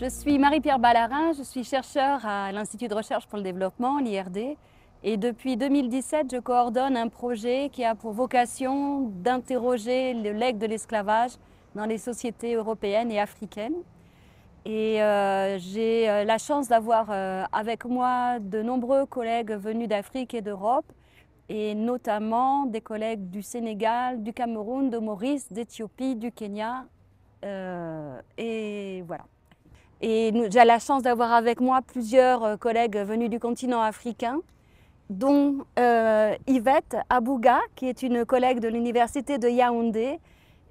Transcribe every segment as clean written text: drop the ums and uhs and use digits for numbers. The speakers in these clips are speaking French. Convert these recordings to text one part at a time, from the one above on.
Je suis Marie-Pierre Ballarin, je suis chercheure à l'Institut de recherche pour le développement, l'IRD, et depuis 2017, je coordonne un projet qui a pour vocation d'interroger le legs de l'esclavage dans les sociétés européennes et africaines. Et j'ai la chance d'avoir avec moi de nombreux collègues venus d'Afrique et d'Europe, et notamment des collègues du Sénégal, du Cameroun, de Maurice, d'Éthiopie, du Kenya, et voilà. Et j'ai la chance d'avoir avec moi plusieurs collègues venus du continent africain, dont Yvette Abouga, qui est une collègue de l'université de Yaoundé.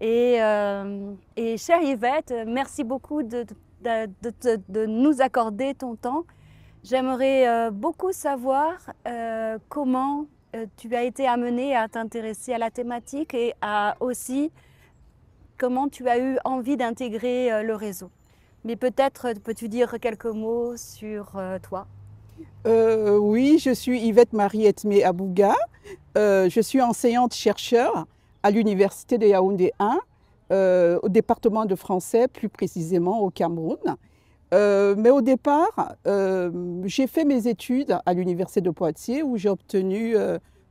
Et chère Yvette, merci beaucoup de nous accorder ton temps. J'aimerais beaucoup savoir comment tu as été amenée à t'intéresser à la thématique et aussi comment tu as eu envie d'intégrer le réseau. Mais peut-être peux-tu dire quelques mots sur toi? Oui, je suis Yvette Marie-Etmé Abouga. Je suis enseignante-chercheur à l'Université de Yaoundé 1, au département de français, plus précisément au Cameroun. Mais au départ, j'ai fait mes études à l'Université de Poitiers où j'ai obtenu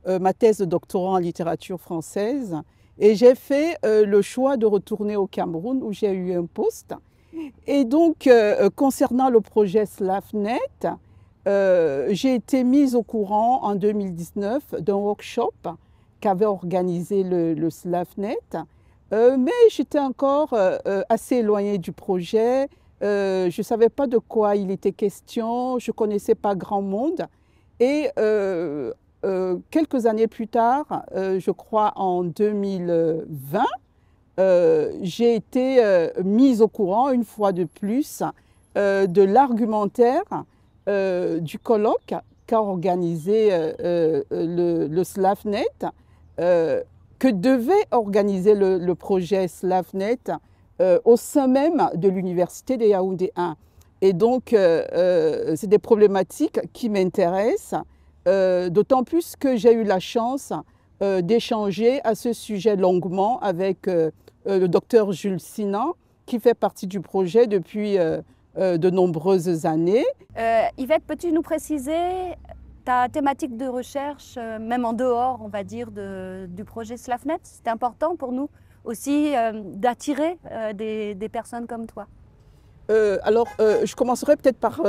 ma thèse de doctorat en littérature française. Et j'ai fait le choix de retourner au Cameroun où j'ai eu un poste. Et donc, concernant le projet SLAFNet, j'ai été mise au courant en 2019 d'un workshop qu'avait organisé le SLAFNet, mais j'étais encore assez éloignée du projet. Je ne savais pas de quoi il était question, je ne connaissais pas grand monde. Et quelques années plus tard, je crois en 2020, j'ai été mise au courant une fois de plus de l'argumentaire du colloque qu'a organisé le SLAFNet, que devait organiser le projet SLAFNet au sein même de l'Université de Yaoundé 1. Et donc, c'est des problématiques qui m'intéressent, d'autant plus que j'ai eu la chance d'échanger à ce sujet longuement avec le docteur Jules Sinan, qui fait partie du projet depuis de nombreuses années. Yvette, peux-tu nous préciser ta thématique de recherche, même en dehors, on va dire, du projet SLAFNet? C'est important pour nous aussi d'attirer des personnes comme toi. Je commencerai peut-être par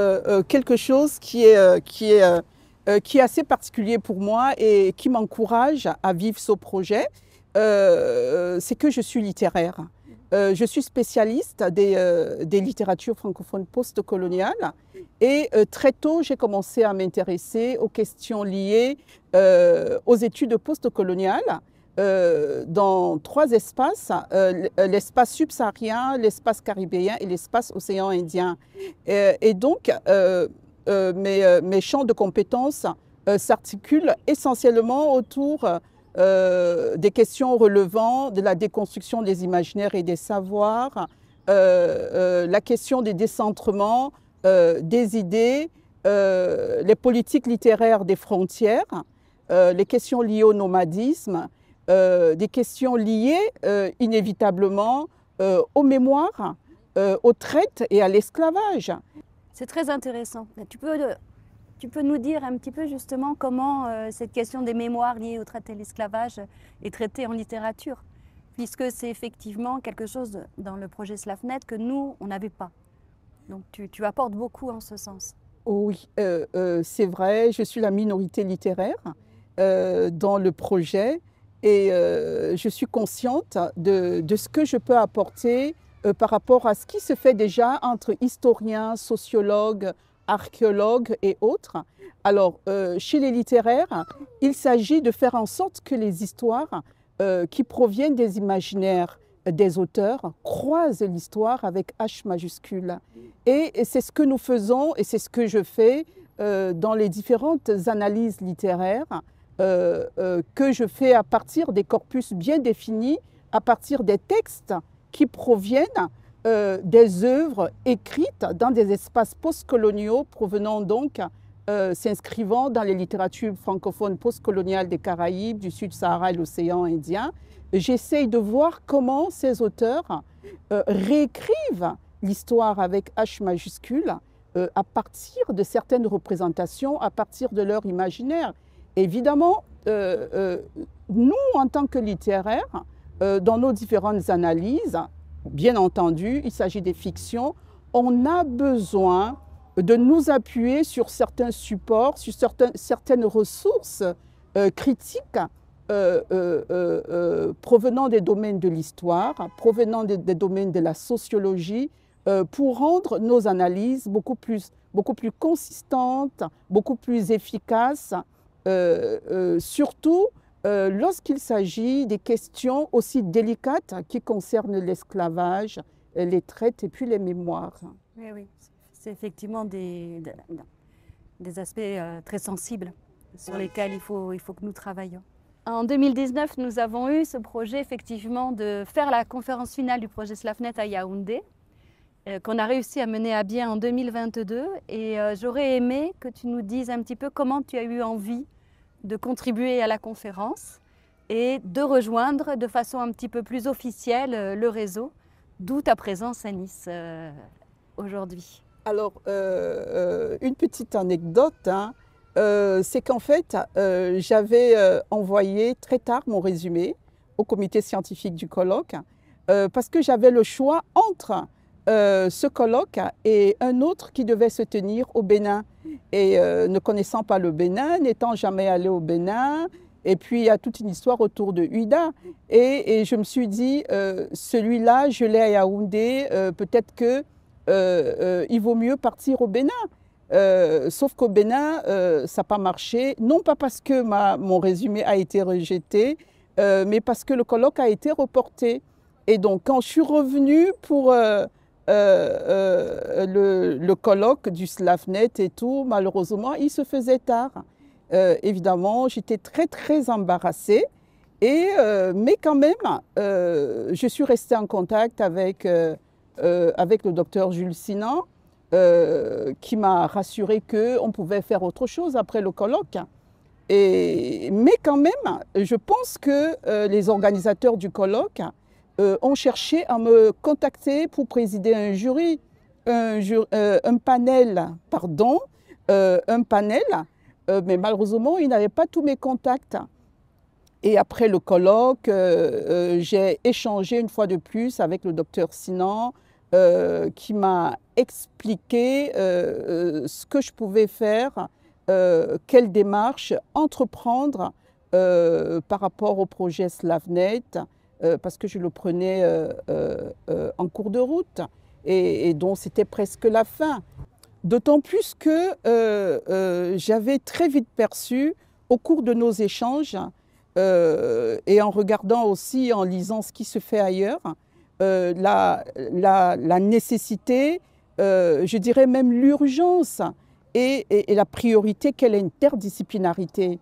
quelque chose qui est assez particulier pour moi et qui m'encourage à vivre ce projet. C'est que je suis littéraire. Je suis spécialiste des littératures francophones post-coloniales et très tôt, j'ai commencé à m'intéresser aux questions liées aux études post-coloniales dans trois espaces, l'espace subsaharien, l'espace caribéen et l'espace océan Indien. Et donc, mes champs de compétences s'articulent essentiellement autour des questions relevant de la déconstruction des imaginaires et des savoirs, la question des décentrements, des idées, les politiques littéraires des frontières, les questions liées au nomadisme, des questions liées inévitablement aux mémoires, aux traites et à l'esclavage. C'est très intéressant. Tu peux nous dire un petit peu justement comment cette question des mémoires liées aux traites et l'esclavage est traitée en littérature, puisque c'est effectivement quelque chose dans le projet SLAFNet que nous, on n'avait pas. Donc tu apportes beaucoup en ce sens. Oui, c'est vrai, je suis la minorité littéraire dans le projet et je suis consciente de ce que je peux apporter par rapport à ce qui se fait déjà entre historiens, sociologues, archéologues et autres. Alors, chez les littéraires, il s'agit de faire en sorte que les histoires qui proviennent des imaginaires des auteurs croisent l'histoire avec H majuscule. Et c'est ce que nous faisons et c'est ce que je fais dans les différentes analyses littéraires que je fais à partir des corpus bien définis, à partir des textes qui proviennent des œuvres écrites dans des espaces postcoloniaux provenant donc, s'inscrivant dans les littératures francophones postcoloniales des Caraïbes, du Sud-Sahara et l'océan Indien. J'essaye de voir comment ces auteurs réécrivent l'histoire avec H majuscule à partir de certaines représentations, à partir de leur imaginaire. Évidemment, nous, en tant que littéraires, dans nos différentes analyses, bien entendu, il s'agit des fictions, on a besoin de nous appuyer sur certains supports, sur certaines ressources critiques provenant des domaines de l'histoire, provenant des domaines de la sociologie, pour rendre nos analyses beaucoup plus consistantes, beaucoup plus efficaces, surtout lorsqu'il s'agit des questions aussi délicates qui concernent l'esclavage, les traites et puis les mémoires. Oui, oui, c'est effectivement des aspects très sensibles sur lesquels il faut que nous travaillions. En 2019, nous avons eu ce projet effectivement de faire la conférence finale du projet SLAFNET à Yaoundé, qu'on a réussi à mener à bien en 2022. Et j'aurais aimé que tu nous dises un petit peu comment tu as eu envie de contribuer à la conférence et de rejoindre de façon un petit peu plus officielle le réseau, d'où ta présence à Nice aujourd'hui. Alors, une petite anecdote, hein, c'est qu'en fait, j'avais envoyé très tard mon résumé au comité scientifique du colloque parce que j'avais le choix entre ce colloque et un autre qui devait se tenir au Bénin. Et ne connaissant pas le Bénin, n'étant jamais allé au Bénin, et puis il y a toute une histoire autour de Huida. Et je me suis dit, celui-là, je l'ai à Yaoundé, peut-être que il vaut mieux partir au Bénin. Sauf qu'au Bénin, ça n'a pas marché, non pas parce que mon résumé a été rejeté, mais parce que le colloque a été reporté. Et donc, quand je suis revenue pour le colloque du SLAFNET et tout, malheureusement, il se faisait tard. Évidemment, j'étais très embarrassée, mais quand même, je suis restée en contact avec le docteur Jules Sinan, qui m'a rassuré qu'on pouvait faire autre chose après le colloque. Mais quand même, je pense que les organisateurs du colloque ont cherché à me contacter pour présider un jury, un panel, mais malheureusement, ils n'avaient pas tous mes contacts. Et après le colloque, j'ai échangé une fois de plus avec le docteur Sinan, qui m'a expliqué ce que je pouvais faire, quelle démarche entreprendre par rapport au projet SLAFNET, parce que je le prenais en cours de route et dont c'était presque la fin. D'autant plus que j'avais très vite perçu au cours de nos échanges et en regardant aussi, en lisant ce qui se fait ailleurs, la nécessité, je dirais même l'urgence et la priorité qu'est l'interdisciplinarité.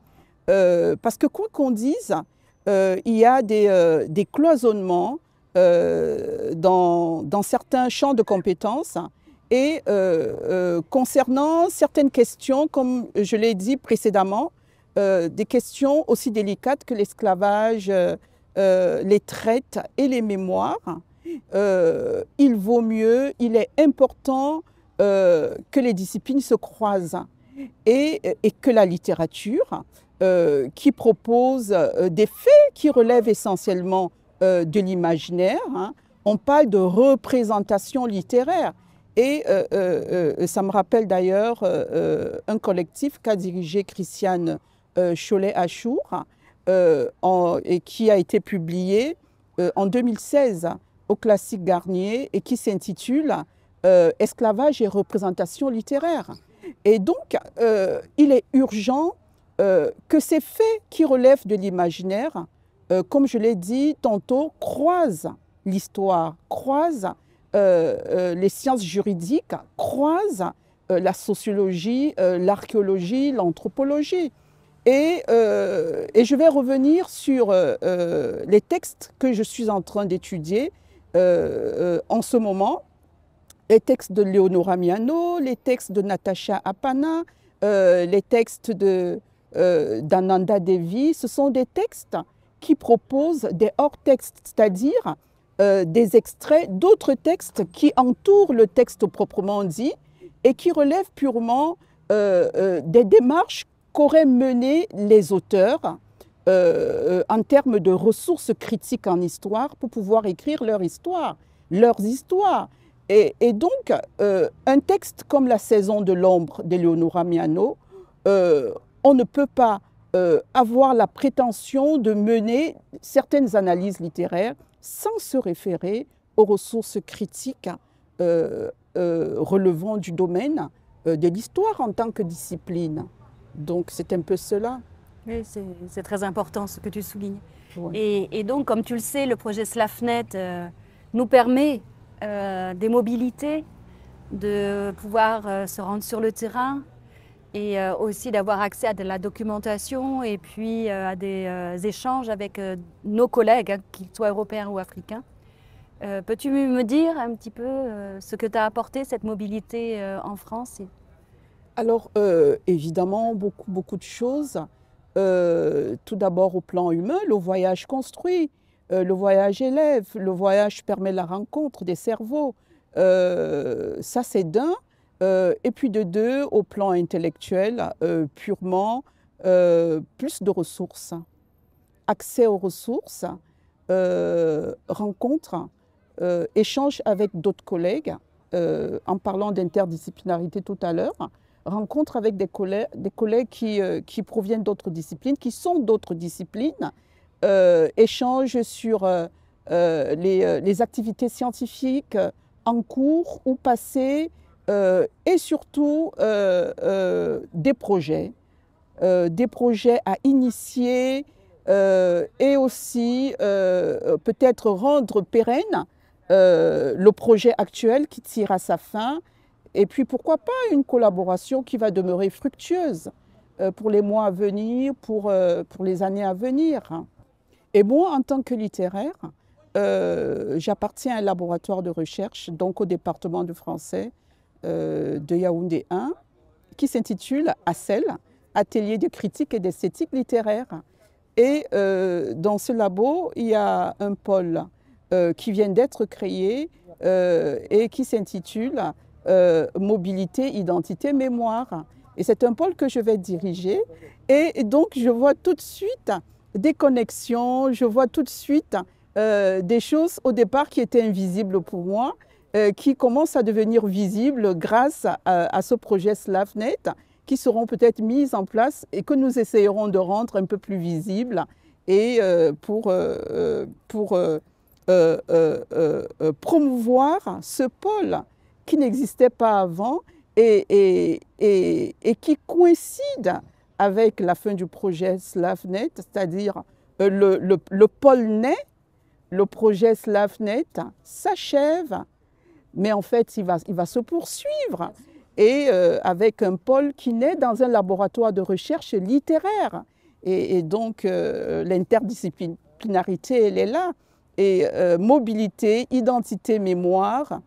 Parce que quoi qu'on dise, il y a des cloisonnements dans certains champs de compétences et concernant certaines questions, comme je l'ai dit précédemment, des questions aussi délicates que l'esclavage, les traites et les mémoires, il vaut mieux, il est important que les disciplines se croisent et que la littérature, qui propose des faits qui relèvent essentiellement de l'imaginaire, hein, on parle de représentation littéraire. Et ça me rappelle d'ailleurs un collectif qu'a dirigé Christiane Cholet-Achour et qui a été publié en 2016 au Classique Garnier et qui s'intitule « Esclavage et représentation littéraire ». Et donc, il est urgent que ces faits qui relèvent de l'imaginaire, comme je l'ai dit tantôt, croisent l'histoire, croisent les sciences juridiques, croisent la sociologie, l'archéologie, l'anthropologie. Et je vais revenir sur les textes que je suis en train d'étudier en ce moment, les textes de Leonora Miano, les textes de Natasha Apana, les textes d'Ananda Devi. Ce sont des textes qui proposent des hors-textes, c'est-à-dire des extraits d'autres textes qui entourent le texte proprement dit et qui relèvent purement des démarches qu'auraient menées les auteurs en termes de ressources critiques en histoire pour pouvoir écrire leurs histoires. Et donc, un texte comme La saison de l'ombre d'Eleonora Miano, on ne peut pas avoir la prétention de mener certaines analyses littéraires sans se référer aux ressources critiques relevant du domaine de l'histoire en tant que discipline. Donc c'est un peu cela. Oui, c'est très important ce que tu soulignes. Oui. Et donc, comme tu le sais, le projet SLAFNet nous permet des mobilités, de pouvoir se rendre sur le terrain et aussi d'avoir accès à de la documentation et puis à des échanges avec nos collègues, hein, qu'ils soient européens ou africains. Peux-tu me dire un petit peu ce que t'a apporté cette mobilité en France? Alors, évidemment, beaucoup de choses. Tout d'abord au plan humain, le voyage construit, le voyage élève, le voyage permet la rencontre des cerveaux. Ça, c'est d'un. Et puis de deux, au plan intellectuel, purement, plus de ressources. Accès aux ressources, rencontre, échange avec d'autres collègues, en parlant d'interdisciplinarité tout à l'heure, rencontre avec des collègues qui proviennent d'autres disciplines, qui sont d'autres disciplines, échange sur les activités scientifiques en cours ou passées, et surtout des projets à initier et aussi peut-être rendre pérenne le projet actuel qui tire à sa fin. Et puis pourquoi pas une collaboration qui va demeurer fructueuse pour les mois à venir, pour les années à venir. Et moi, en tant que littéraire, j'appartiens à un laboratoire de recherche, donc au département de français de Yaoundé 1, qui s'intitule ACEL, Atelier de critique et d'esthétique littéraire. Et dans ce labo, il y a un pôle qui vient d'être créé et qui s'intitule Mobilité, Identité, Mémoire. Et c'est un pôle que je vais diriger. Et donc, je vois tout de suite des connexions, je vois tout de suite des choses au départ qui étaient invisibles pour moi, qui commencent à devenir visibles grâce à ce projet SLAFNet, qui seront peut-être mises en place et que nous essayerons de rendre un peu plus visibles et pour promouvoir ce pôle qui n'existait pas avant et qui coïncide avec la fin du projet SLAFNet, c'est-à-dire le pôle naît, le projet SLAFNet s'achève, mais en fait il va se poursuivre. Et avec un pôle qui naît dans un laboratoire de recherche littéraire. Et donc, l'interdisciplinarité, elle est là. Et mobilité, identité, mémoire,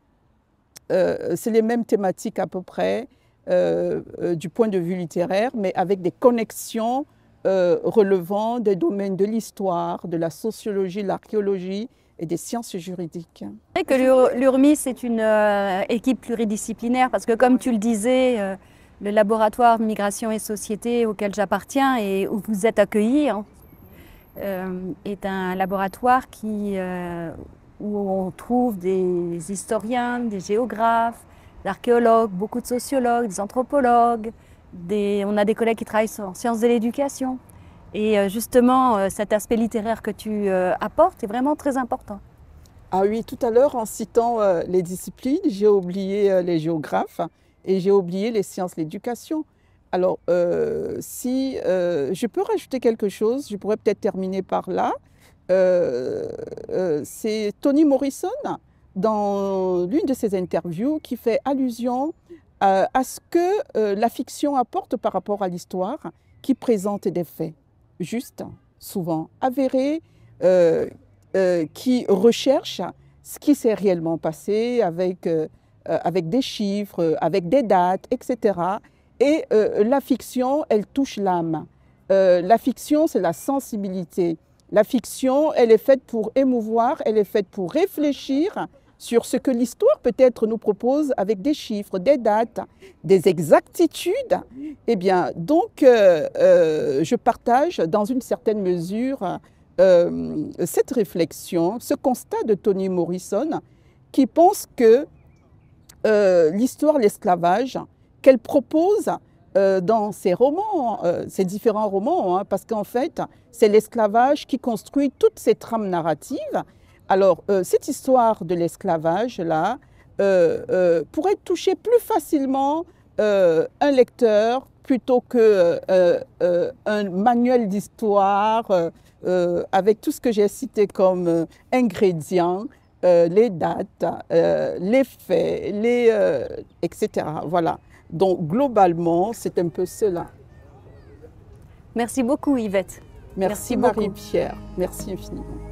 c'est les mêmes thématiques à peu près du point de vue littéraire, mais avec des connexions relevant des domaines de l'histoire, de la sociologie, de l'archéologie, et des sciences juridiques. C'est vrai que l'URMI, c'est une équipe pluridisciplinaire parce que, comme tu le disais, le laboratoire Migration et Société auquel j'appartiens et où vous êtes accueillis est un laboratoire où on trouve des historiens, des géographes, des archéologues, beaucoup de sociologues, des anthropologues, on a des collègues qui travaillent en sciences de l'éducation. Et justement, cet aspect littéraire que tu apportes est vraiment très important. Ah oui, tout à l'heure, en citant les disciplines, j'ai oublié les géographes et j'ai oublié les sciences de l'éducation. Alors, si je peux rajouter quelque chose, je pourrais peut-être terminer par là. C'est Toni Morrison, dans l'une de ses interviews, qui fait allusion à ce que la fiction apporte par rapport à l'histoire, qui présente des faits justes, souvent avérés, qui recherche ce qui s'est réellement passé avec des chiffres, avec des dates, etc. Et la fiction, elle touche l'âme. La fiction, c'est la sensibilité. La fiction, elle est faite pour émouvoir, elle est faite pour réfléchir sur ce que l'histoire peut-être nous propose avec des chiffres, des dates, des exactitudes. Eh bien, donc, je partage dans une certaine mesure cette réflexion, ce constat de Toni Morrison, qui pense que l'histoire de l'esclavage qu'elle propose dans ses romans, ses différents romans, hein, parce qu'en fait, c'est l'esclavage qui construit toutes ces trames narratives. Alors, cette histoire de l'esclavage-là pourrait toucher plus facilement un lecteur plutôt qu'un manuel d'histoire avec tout ce que j'ai cité comme ingrédients, les dates, les faits, etc. Voilà. Donc, globalement, c'est un peu cela. Merci beaucoup, Yvette. Merci beaucoup. Marie-Pierre. Merci infiniment.